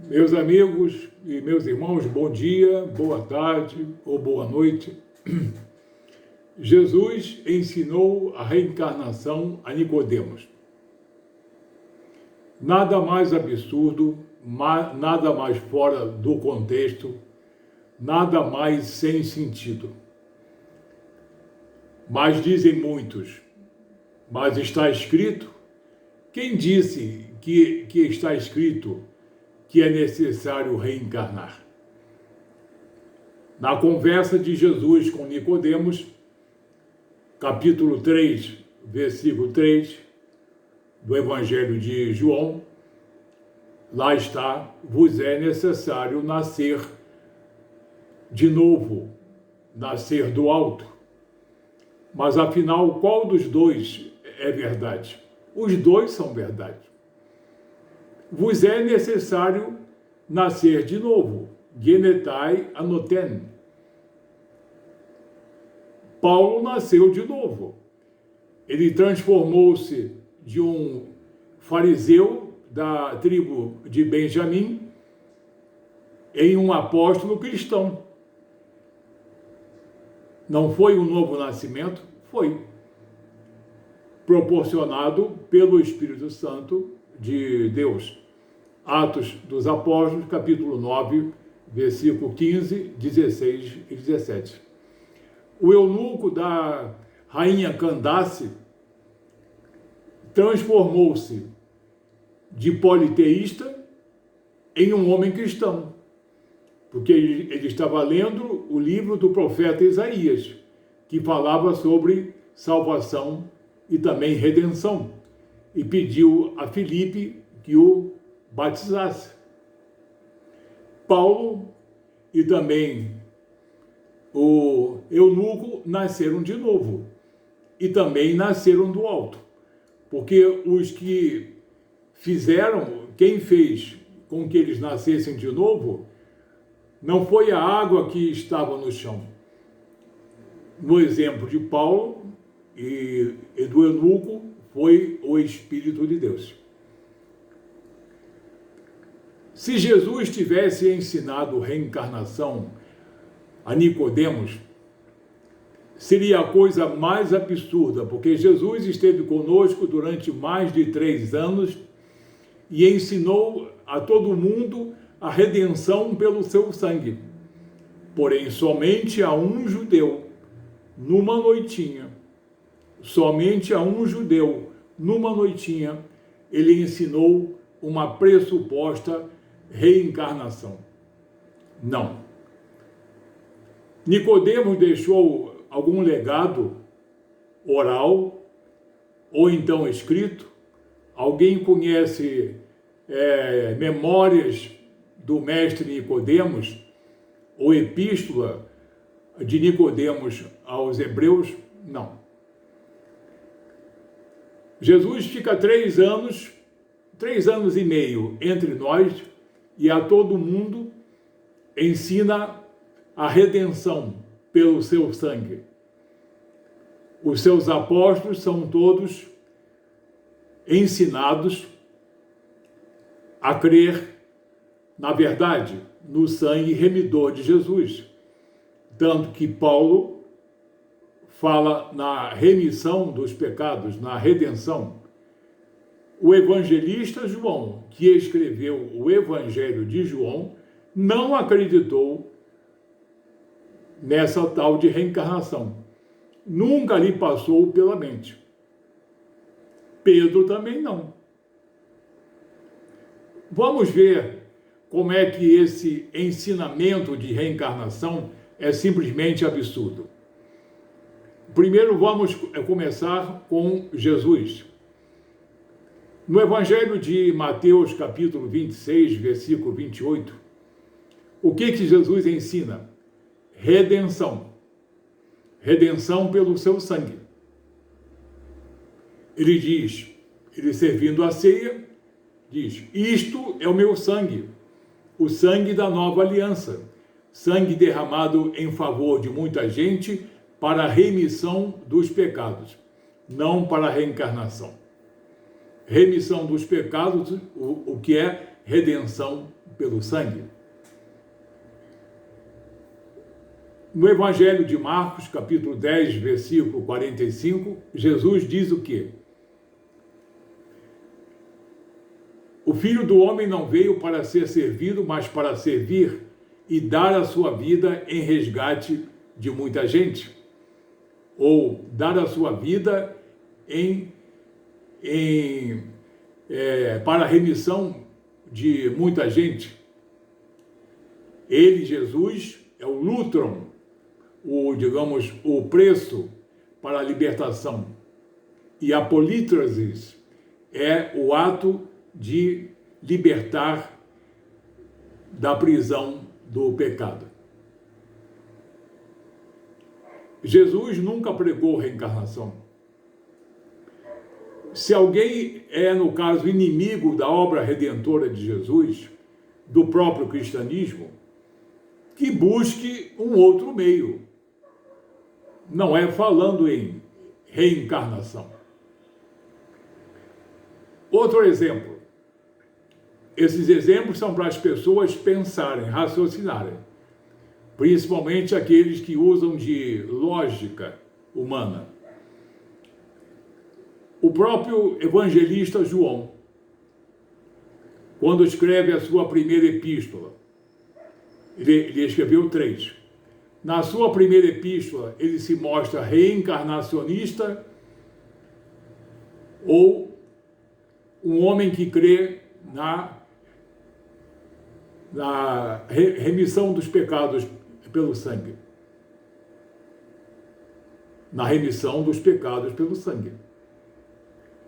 Meus amigos e meus irmãos, bom dia, boa tarde ou boa noite. Jesus ensinou a reencarnação a Nicodemos. Nada mais absurdo, nada mais fora do contexto, nada mais sem sentido. Mas dizem muitos, mas está escrito? Quem disse que está escrito que é necessário reencarnar? Na conversa de Jesus com Nicodemos, capítulo 3, versículo 3, do Evangelho de João, lá está: vos é necessário nascer de novo, nascer do alto. Mas afinal, qual dos dois é verdade? Os dois são verdade. Vos é necessário nascer de novo. Genetai anoten. Paulo nasceu de novo. Ele transformou-se de um fariseu da tribo de Benjamim em um apóstolo cristão. Não foi um novo nascimento? Foi. Proporcionado pelo Espírito Santo de Deus. Atos dos Apóstolos, capítulo 9, versículo 15, 16 e 17. O eunuco da rainha Candace transformou-se de politeísta em um homem cristão, porque ele estava lendo o livro do profeta Isaías, que falava sobre salvação e também redenção, e pediu a Filipe que o batizasse. Paulo e também o eunuco nasceram de novo e também nasceram do alto, porque os que fizeram, quem fez com que eles nascessem de novo, não foi a água que estava no chão. No exemplo de Paulo e do eunuco, foi o Espírito de Deus. Se Jesus tivesse ensinado reencarnação a Nicodemos, seria a coisa mais absurda, porque Jesus esteve conosco durante mais de 3 anos e ensinou a todo mundo a redenção pelo seu sangue. Porém, somente a um judeu, numa noitinha, ele ensinou uma pressuposta reencarnação. Não. Nicodemos deixou algum legado oral ou então escrito? Alguém conhece memórias do mestre Nicodemos ou epístola de Nicodemos aos Hebreus? Não. Jesus fica 3 anos e meio entre nós e a todo mundo ensina a redenção pelo seu sangue. Os seus apóstolos são todos ensinados a crer, na verdade, no sangue remidor de Jesus. Tanto que Paulo fala na remissão dos pecados, na redenção. O evangelista João, que escreveu o Evangelho de João, não acreditou nessa tal de reencarnação. Nunca lhe passou pela mente. Pedro também não. Vamos ver como é que esse ensinamento de reencarnação é simplesmente absurdo. Primeiro vamos começar com Jesus. No Evangelho de Mateus, capítulo 26, versículo 28, o que Jesus ensina? Redenção. Redenção pelo seu sangue. Ele diz, ele servindo a ceia, diz: isto é o meu sangue, o sangue da nova aliança, sangue derramado em favor de muita gente para a remissão dos pecados, não para a reencarnação. Remissão dos pecados, o que é redenção pelo sangue. No Evangelho de Marcos, capítulo 10, versículo 45, Jesus diz o quê? O Filho do Homem não veio para ser servido, mas para servir e dar a sua vida em resgate de muita gente. Ou dar a sua vida para a remissão de muita gente. Ele, Jesus, é o lutron, o preço para a libertação. E a polítrasis é o ato de libertar da prisão do pecado. Jesus nunca pregou reencarnação. Se alguém é, no caso, inimigo da obra redentora de Jesus, do próprio cristianismo, que busque um outro meio. Não é falando em reencarnação. Outro exemplo. Esses exemplos são para as pessoas pensarem, raciocinarem. Principalmente aqueles que usam de lógica humana. O próprio evangelista João, quando escreve a sua primeira epístola, ele escreveu 3. Na sua primeira epístola, ele se mostra reencarnacionista ou um homem que crê na remissão dos pecados pelo sangue. Na remissão dos pecados pelo sangue.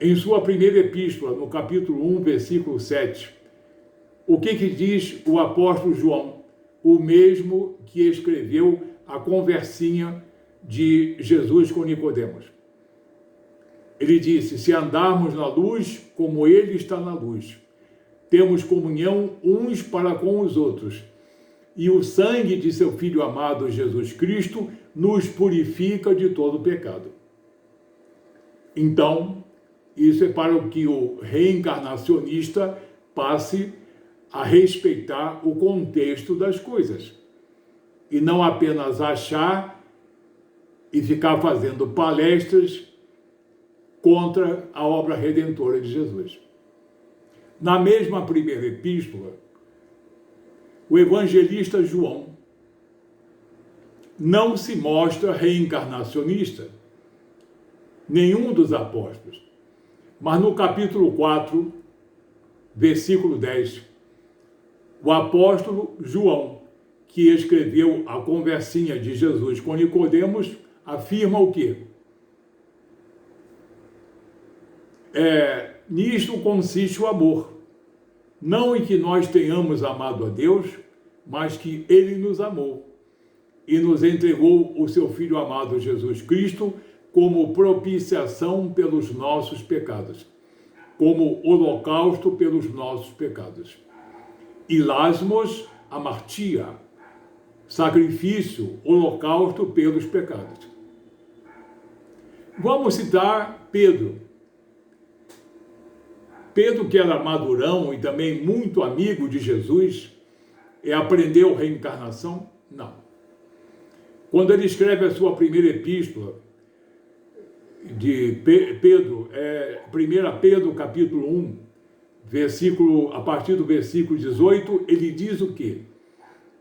Em sua primeira epístola, no capítulo 1, versículo 7, o que diz o apóstolo João? O mesmo que escreveu a conversinha de Jesus com Nicodemos. Ele disse: se andarmos na luz, como ele está na luz, temos comunhão uns para com os outros, e o sangue de seu Filho amado Jesus Cristo nos purifica de todo pecado. Então, isso é para que o reencarnacionista passe a respeitar o contexto das coisas, e não apenas achar e ficar fazendo palestras contra a obra redentora de Jesus. Na mesma primeira epístola, o evangelista João não se mostra reencarnacionista, nenhum dos apóstolos. Mas no capítulo 4, versículo 10, o apóstolo João, que escreveu a conversinha de Jesus com Nicodemos, afirma o quê? Nisto consiste o amor, não em que nós tenhamos amado a Deus, mas que Ele nos amou e nos entregou o seu Filho amado Jesus Cristo como propiciação pelos nossos pecados, como holocausto pelos nossos pecados. Ilasmos amartia, sacrifício, holocausto pelos pecados. Vamos citar Pedro. Pedro, que era madurão e também muito amigo de Jesus, aprendeu reencarnação? Não. Quando ele escreve a sua primeira epístola de Pedro, 1 Pedro capítulo 1, a partir do versículo 18, ele diz o quê?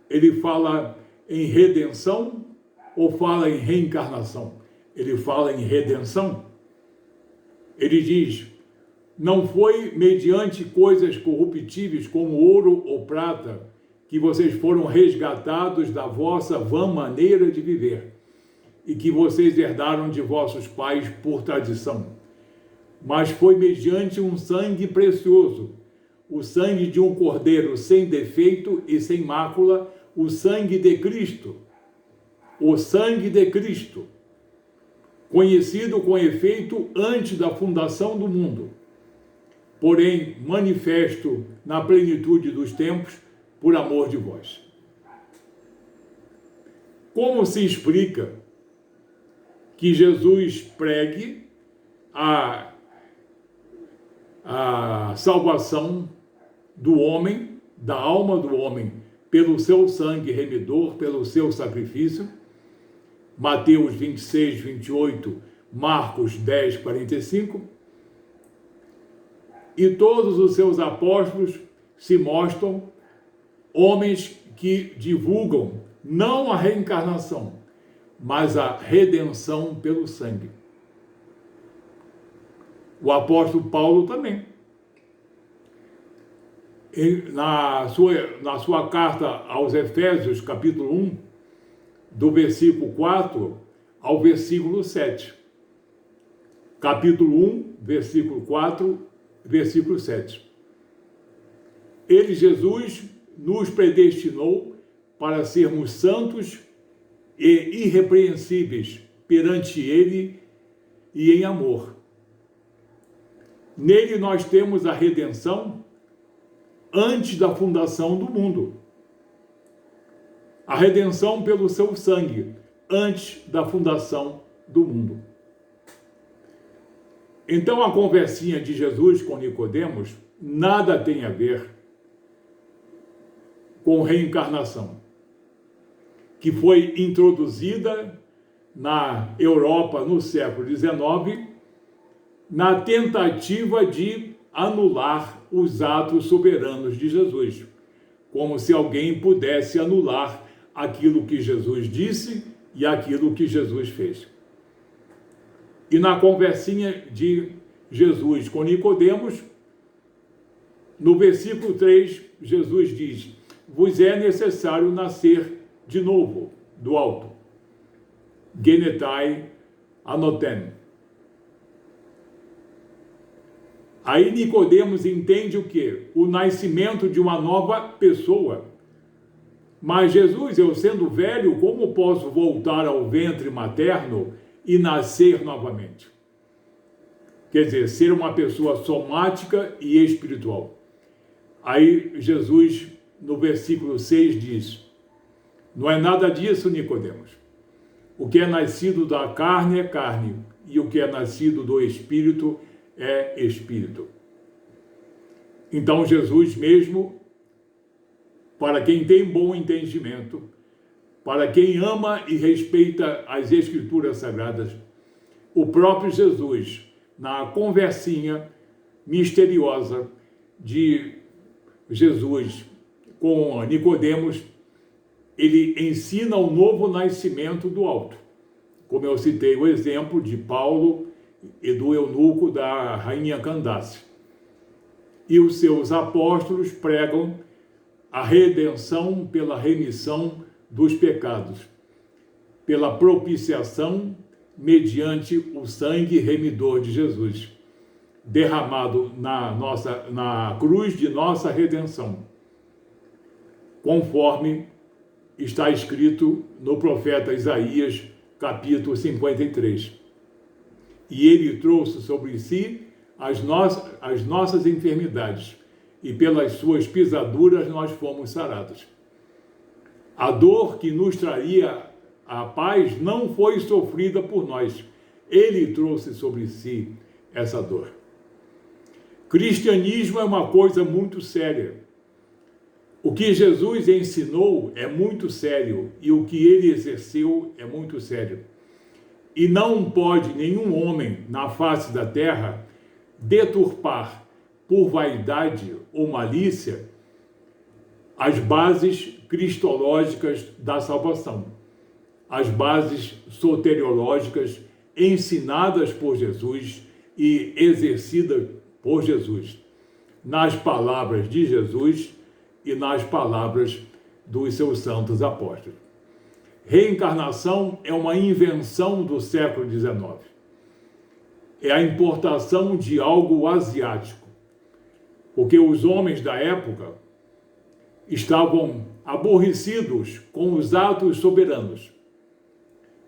Ele fala em redenção ou fala em reencarnação? Ele fala em redenção. Ele diz: não foi mediante coisas corruptíveis como ouro ou prata que vocês foram resgatados da vossa vã maneira de viver e que vocês herdaram de vossos pais por tradição, mas foi mediante um sangue precioso, o sangue de um cordeiro sem defeito e sem mácula, o sangue de Cristo, conhecido com efeito antes da fundação do mundo, porém manifesto na plenitude dos tempos por amor de vós. Como se explica que Jesus pregue a salvação do homem, da alma do homem, pelo seu sangue remidor, pelo seu sacrifício. Mateus 26, 28, Marcos 10, 45. E todos os seus apóstolos se mostram homens que divulgam não a reencarnação, mas a redenção pelo sangue. O apóstolo Paulo também. Na sua carta aos Efésios, capítulo 1, do versículo 4 ao versículo 7. Capítulo 1, versículo 4, versículo 7. Ele, Jesus, nos predestinou para sermos santos e irrepreensíveis perante Ele e em amor. Nele nós temos a redenção antes da fundação do mundo. A redenção pelo seu sangue antes da fundação do mundo. Então a conversinha de Jesus com Nicodemos nada tem a ver com reencarnação, que foi introduzida na Europa no século XIX, na tentativa de anular os atos soberanos de Jesus, como se alguém pudesse anular aquilo que Jesus disse e aquilo que Jesus fez. E na conversinha de Jesus com Nicodemos, no versículo 3, Jesus diz: vos é necessário nascer de novo, do alto. Genetai anoten. Aí Nicodemos entende o quê? O nascimento de uma nova pessoa. Mas Jesus, eu sendo velho, como posso voltar ao ventre materno e nascer novamente? Quer dizer, ser uma pessoa somática e espiritual. Aí Jesus, no versículo 6, diz: não é nada disso, Nicodemos. O que é nascido da carne é carne, e o que é nascido do espírito é espírito. Então Jesus mesmo, para quem tem bom entendimento, para quem ama e respeita as Escrituras Sagradas, o próprio Jesus, na conversinha misteriosa de Jesus com Nicodemos, ele ensina o novo nascimento do alto. Como eu citei o exemplo de Paulo e do eunuco da rainha Candace. E os seus apóstolos pregam a redenção pela remissão dos pecados, pela propiciação mediante o sangue remidor de Jesus, derramado na cruz de nossa redenção, conforme está escrito no profeta Isaías, capítulo 53. E ele trouxe sobre si as nossas enfermidades, e pelas suas pisaduras nós fomos sarados. A dor que nos traria a paz não foi sofrida por nós. Ele trouxe sobre si essa dor. Cristianismo é uma coisa muito séria. O que Jesus ensinou é muito sério, e o que ele exerceu é muito sério. E não pode nenhum homem na face da terra deturpar, por vaidade ou malícia, as bases cristológicas da salvação, as bases soteriológicas ensinadas por Jesus e exercidas por Jesus, nas palavras de Jesus e nas palavras dos seus santos apóstolos. Reencarnação é uma invenção do século XIX. É a importação de algo asiático, porque os homens da época estavam aborrecidos com os atos soberanos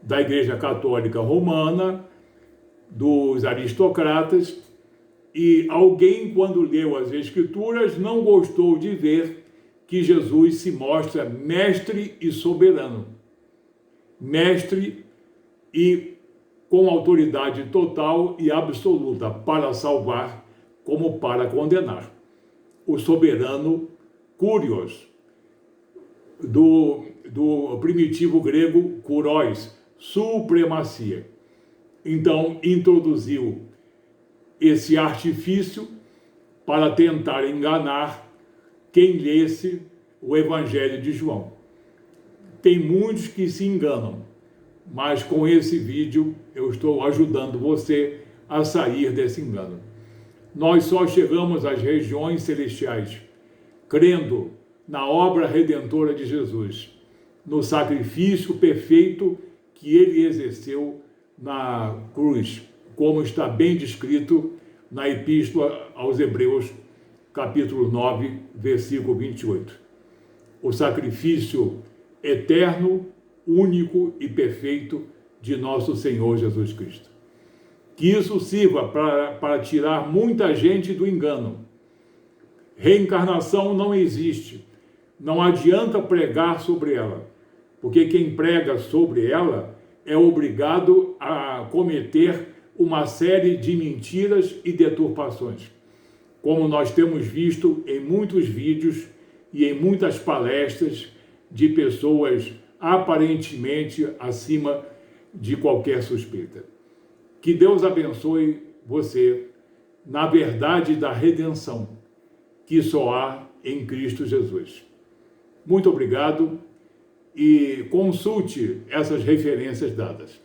da Igreja Católica Romana, dos aristocratas, e alguém, quando leu as Escrituras, não gostou de ver que Jesus se mostra mestre e soberano, mestre e com autoridade total e absoluta para salvar como para condenar. o soberano Kurios, do primitivo grego kuros, supremacia. Então, introduziu esse artifício para tentar enganar quem lesse o Evangelho de João. Tem muitos que se enganam, mas com esse vídeo eu estou ajudando você a sair desse engano. Nós só chegamos às regiões celestiais crendo na obra redentora de Jesus, no sacrifício perfeito que ele exerceu na cruz, como está bem descrito na Epístola aos Hebreus, capítulo 9, versículo 28. O sacrifício eterno, único e perfeito de nosso Senhor Jesus Cristo. Que isso sirva para tirar muita gente do engano. Reencarnação não existe. Não adianta pregar sobre ela, porque quem prega sobre ela é obrigado a cometer uma série de mentiras e deturpações, como nós temos visto em muitos vídeos e em muitas palestras de pessoas aparentemente acima de qualquer suspeita. Que Deus abençoe você na verdade da redenção, que só há em Cristo Jesus. Muito obrigado e consulte essas referências dadas.